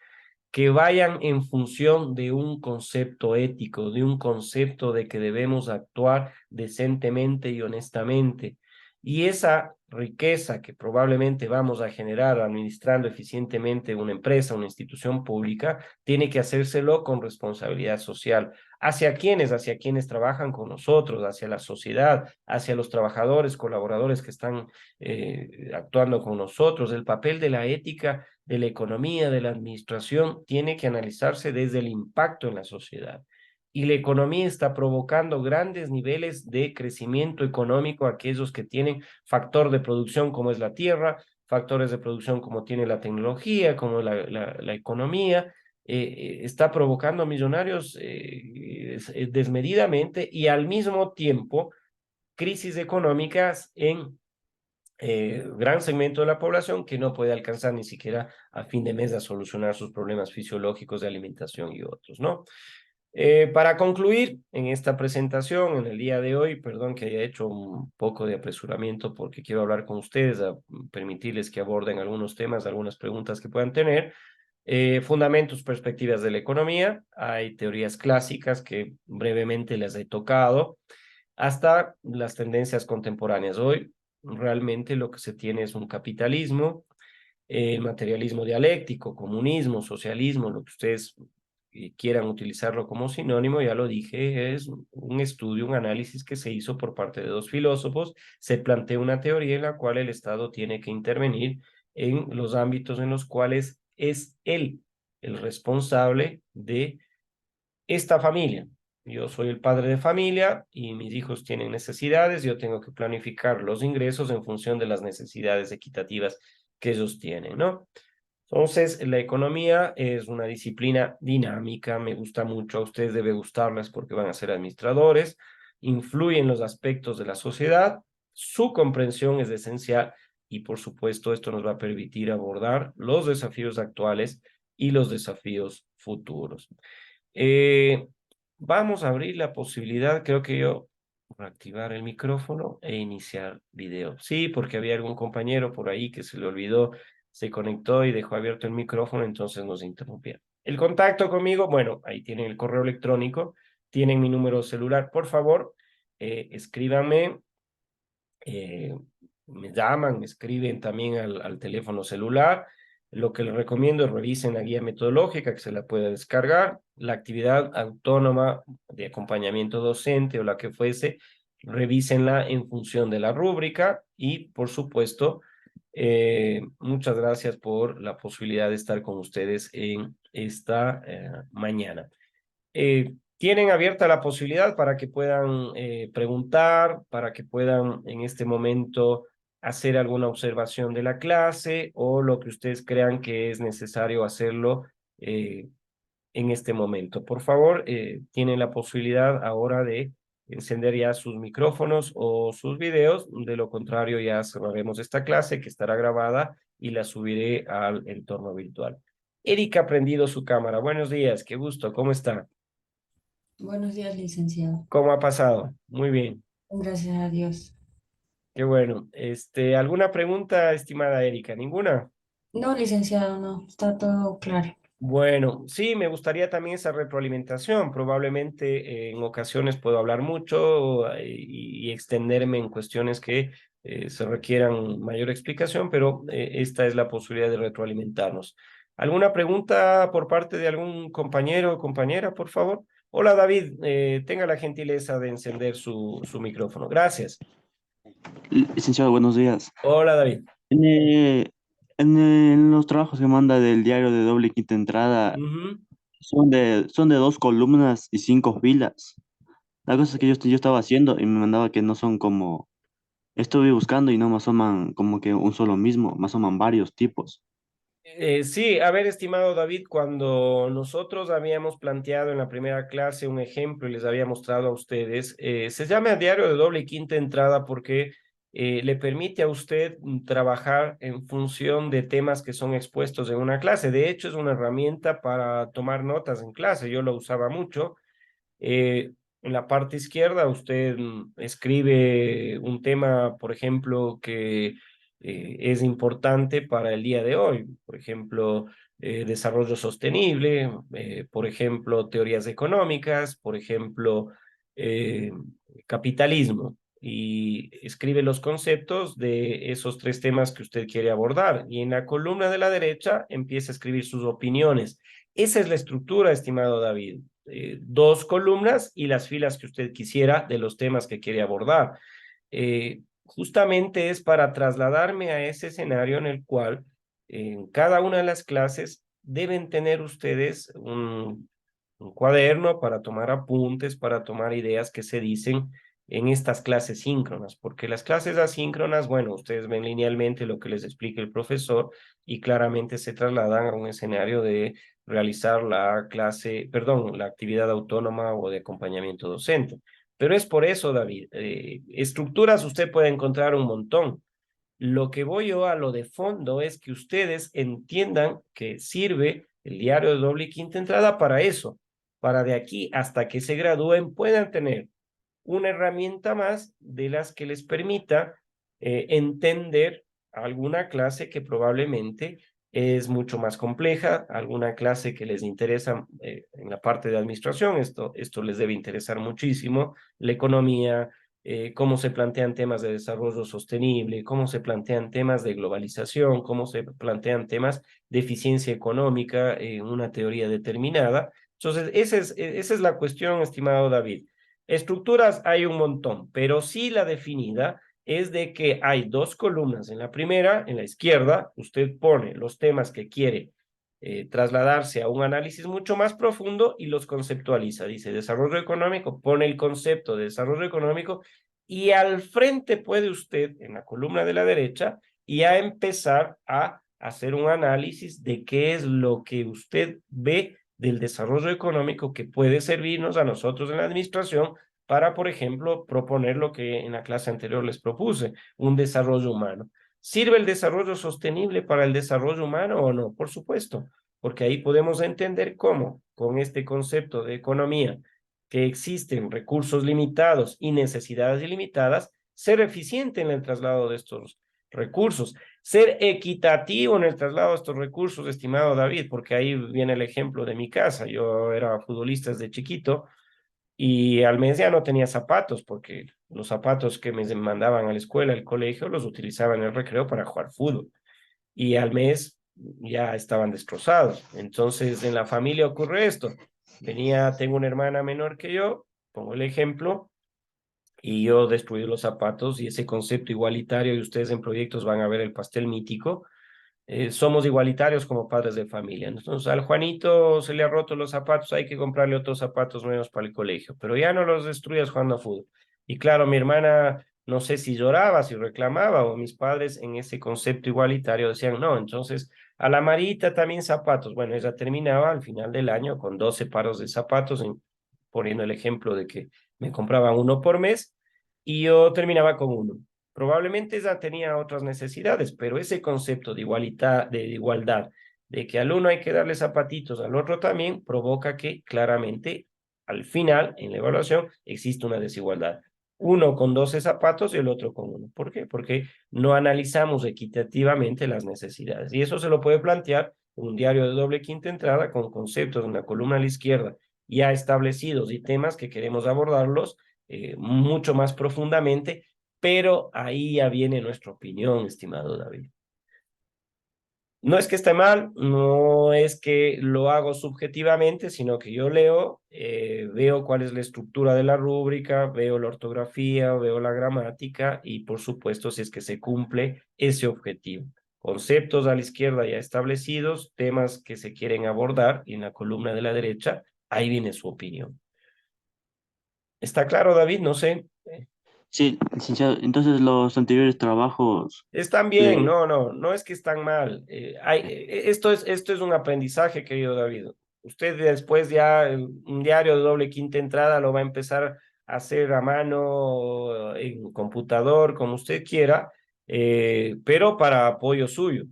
que vayan en función de un concepto ético, de un concepto de que debemos actuar decentemente y honestamente. Y esa riqueza que probablemente vamos a generar administrando eficientemente una empresa, una institución pública, tiene que hacérselo con responsabilidad social. Hacia quienes trabajan con nosotros, hacia la sociedad, hacia los trabajadores, colaboradores que están actuando con nosotros. El papel de la ética, de la economía, de la administración, tiene que analizarse desde el impacto en la sociedad. Y la economía está provocando grandes niveles de crecimiento económico a aquellos que tienen factor de producción como es la tierra, factores de producción como tiene la tecnología, como la economía, está provocando millonarios desmedidamente y al mismo tiempo crisis económicas en gran segmento de la población que no puede alcanzar ni siquiera a fin de mes a solucionar sus problemas fisiológicos de alimentación y otros, ¿no? Para concluir en esta presentación, en el día de hoy, perdón que haya hecho un poco de apresuramiento porque quiero hablar con ustedes, a permitirles que aborden algunos temas, algunas preguntas que puedan tener. Fundamentos, perspectivas de la economía. Hay teorías clásicas que brevemente les he tocado, hasta las tendencias contemporáneas. Hoy realmente lo que se tiene es un capitalismo, el materialismo dialéctico, comunismo, socialismo, lo que ustedes quieran utilizarlo como sinónimo, ya lo dije, es un estudio, un análisis que se hizo por parte de dos filósofos. Se plantea una teoría en la cual el Estado tiene que intervenir en los ámbitos en los cuales es él el responsable de esta familia. Yo soy el padre de familia y mis hijos tienen necesidades, yo tengo que planificar los ingresos en función de las necesidades equitativas que ellos tienen, ¿no? Entonces, la economía es una disciplina dinámica, me gusta mucho, a ustedes debe gustarles porque van a ser administradores, influye en los aspectos de la sociedad, su comprensión es esencial y por supuesto esto nos va a permitir abordar los desafíos actuales y los desafíos futuros. Eh, Vamos a abrir la posibilidad, creo que yo, reactivar el micrófono e iniciar video. Sí, porque había algún compañero por ahí que se le olvidó, se conectó y dejó abierto el micrófono, entonces nos interrumpieron. El contacto conmigo, bueno, ahí tienen el correo electrónico, tienen mi número celular. Por favor, escríbanme, eh, me llaman, me escriben también al teléfono celular. Lo que les recomiendo es revisen la guía metodológica que se la puede descargar, la actividad autónoma de acompañamiento docente o la que fuese, revísenla en función de la rúbrica y, por supuesto, muchas gracias por la posibilidad de estar con ustedes en esta mañana. Tienen abierta la posibilidad para que puedan preguntar, para que puedan en este momento hacer alguna observación de la clase o lo que ustedes crean que es necesario hacerlo eh, en este momento. Por favor, tienen la posibilidad ahora de encender ya sus micrófonos o sus videos. De lo contrario, ya cerraremos esta clase que estará grabada y la subiré al entorno virtual. Erika ha prendido su cámara. Buenos días, qué gusto, ¿cómo está? Buenos días, licenciado. ¿Cómo ha pasado? Muy bien, Gracias a Dios. qué bueno. ¿Alguna pregunta, estimada Erika? ¿Ninguna? No, licenciado, no, está todo claro. Bueno, sí, me gustaría también esa retroalimentación. Probablemente en ocasiones puedo hablar mucho y extenderme en cuestiones que se requieran mayor explicación, pero esta es la posibilidad de retroalimentarnos. ¿Alguna pregunta por parte de algún compañero o compañera, por favor? Hola, David, tenga la gentileza de encender su micrófono. Gracias. Licenciado, buenos días. Hola, David. En los trabajos que manda del diario de doble y quinta entrada Ujú. son de 2 columnas y 5 filas. La cosa es que yo estaba haciendo y me mandaba que no son como, estuve buscando y no me asoman como que un solo mismo, me asoman varios tipos. Sí, a ver, estimado David, cuando nosotros habíamos planteado en la primera clase un ejemplo y les había mostrado a ustedes, se llama diario de doble y quinta entrada porque le permite a usted trabajar en función de temas que son expuestos en una clase. De hecho, es una herramienta para tomar notas en clase. Yo lo usaba mucho. En la parte izquierda usted escribe un tema, por ejemplo, que es importante para el día de hoy. Por ejemplo, desarrollo sostenible, por ejemplo, teorías económicas, por ejemplo, eh, capitalismo. Y escribe los conceptos de esos tres temas que usted quiere abordar. Y en la columna de la derecha empieza a escribir sus opiniones. Esa es la estructura, estimado David. Dos columnas y las filas que usted quisiera de los temas que quiere abordar. Justamente es para trasladarme a ese escenario en el cual en cada una de las clases deben tener ustedes un cuaderno para tomar apuntes, para tomar ideas que se dicen en estas clases síncronas, porque las clases asíncronas, bueno, ustedes ven linealmente lo que les explica el profesor y claramente se trasladan a un escenario de realizar la clase, perdón, la actividad autónoma o de acompañamiento docente. Pero es por eso, David, estructuras usted puede encontrar un montón. Lo que voy yo a lo de fondo es que ustedes entiendan que sirve el diario de doble y quinta entrada para eso, para de aquí hasta que se gradúen puedan tener una herramienta más de las que les permita entender alguna clase que probablemente es mucho más compleja. Alguna clase que les interesa en la parte de administración, esto les debe interesar muchísimo, la economía, cómo se plantean temas de desarrollo sostenible, cómo se plantean temas de globalización, cómo se plantean temas de eficiencia económica en una teoría determinada. Entonces, esa es la cuestión, estimado David. Estructuras hay un montón, pero sí la definida es de que hay dos columnas. En la primera, en la izquierda, usted pone los temas que quiere trasladarse a un análisis mucho más profundo y los conceptualiza. Dice desarrollo económico, pone el concepto de desarrollo económico y al frente puede usted, en la columna de la derecha, ya empezar a hacer un análisis de qué es lo que usted ve del desarrollo económico que puede servirnos a nosotros en la administración para, por ejemplo, proponer lo que en la clase anterior les propuse, un desarrollo humano. ¿Sirve el desarrollo sostenible para el desarrollo humano o no? Por supuesto, porque ahí podemos entender cómo, con este concepto de economía, que existen recursos limitados y necesidades ilimitadas, ser eficiente en el traslado de estos recursos, ser equitativo en el traslado de estos recursos, estimado David, porque ahí viene el ejemplo de mi casa. Yo era futbolista desde chiquito y al mes ya no tenía zapatos, porque los zapatos que me mandaban a la escuela, al colegio, los utilizaba en el recreo para jugar fútbol. Y al mes ya estaban destrozados. Entonces, en la familia ocurre esto. Tengo una hermana menor que yo, pongo el ejemplo, y yo destruí los zapatos y ese concepto igualitario, y ustedes en proyectos van a ver el pastel mítico, somos igualitarios como padres de familia. Entonces, al Juanito se le ha roto los zapatos, hay que comprarle otros zapatos nuevos para el colegio, pero ya no los destruyas jugando a fútbol. Y claro, mi hermana, no sé si lloraba, si reclamaba, o mis padres en ese concepto igualitario decían, no, entonces a la Marita también zapatos. Bueno, ella terminaba al final del año con 12 paros de zapatos, poniendo el ejemplo de que me compraban uno por mes y yo terminaba con uno. Probablemente ella tenía otras necesidades, pero ese concepto de igualdad, de que al uno hay que darle zapatitos, al otro también, provoca que claramente al final, en la evaluación, existe una desigualdad. Uno con 12 zapatos y el otro con uno. ¿Por qué? Porque no analizamos equitativamente las necesidades. Y eso se lo puede plantear en un diario de doble quinta entrada con conceptos en la columna a la izquierda ya establecidos y temas que queremos abordarlos mucho más profundamente, pero ahí ya viene nuestra opinión, estimado David. No es que esté mal, no es que lo hago subjetivamente, sino que yo leo, veo cuál es la estructura de la rúbrica, veo la ortografía, veo la gramática y por supuesto si es que se cumple ese objetivo. Conceptos a la izquierda ya establecidos, temas que se quieren abordar y en la columna de la derecha, ahí viene su opinión. ¿Está claro, David? No sé. Sí, licenciado. Entonces los anteriores trabajos Están bien, de... no es que están mal. Esto es un aprendizaje, querido David. Usted después ya un diario de doble quinta entrada lo va a empezar a hacer a mano, en computador, como usted quiera, pero para apoyo suyo.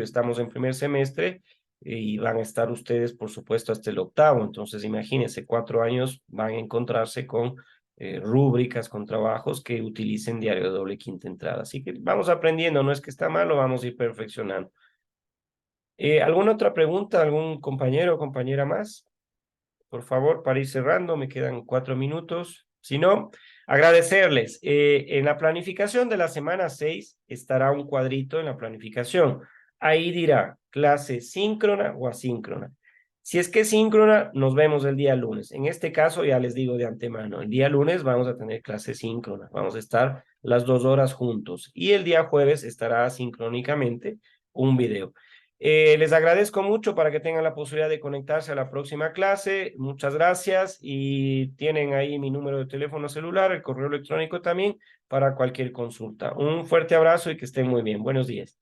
Estamos en primer semestre y van a estar ustedes, por supuesto, hasta el octavo. Entonces, imagínense, 4 años van a encontrarse con rúbricas con trabajos que utilicen diario de doble quinta entrada. Así que vamos aprendiendo, no es que está mal, lo vamos a ir perfeccionando. ¿Alguna otra pregunta? ¿Algún compañero o compañera más? Por favor, para ir cerrando, me quedan 4 minutos. Si no, agradecerles. En la planificación de la semana 6 estará un cuadrito en la planificación. Ahí dirá clase síncrona o asíncrona. Si es que es síncrona, nos vemos el día lunes. En este caso, ya les digo de antemano, el día lunes vamos a tener clase síncrona. Vamos a estar las 2 horas juntos. Y el día jueves estará asincrónicamente un video. Les agradezco mucho para que tengan la posibilidad de conectarse a la próxima clase. Muchas gracias y tienen ahí mi número de teléfono celular, el correo electrónico también para cualquier consulta. Un fuerte abrazo y que estén muy bien. Buenos días.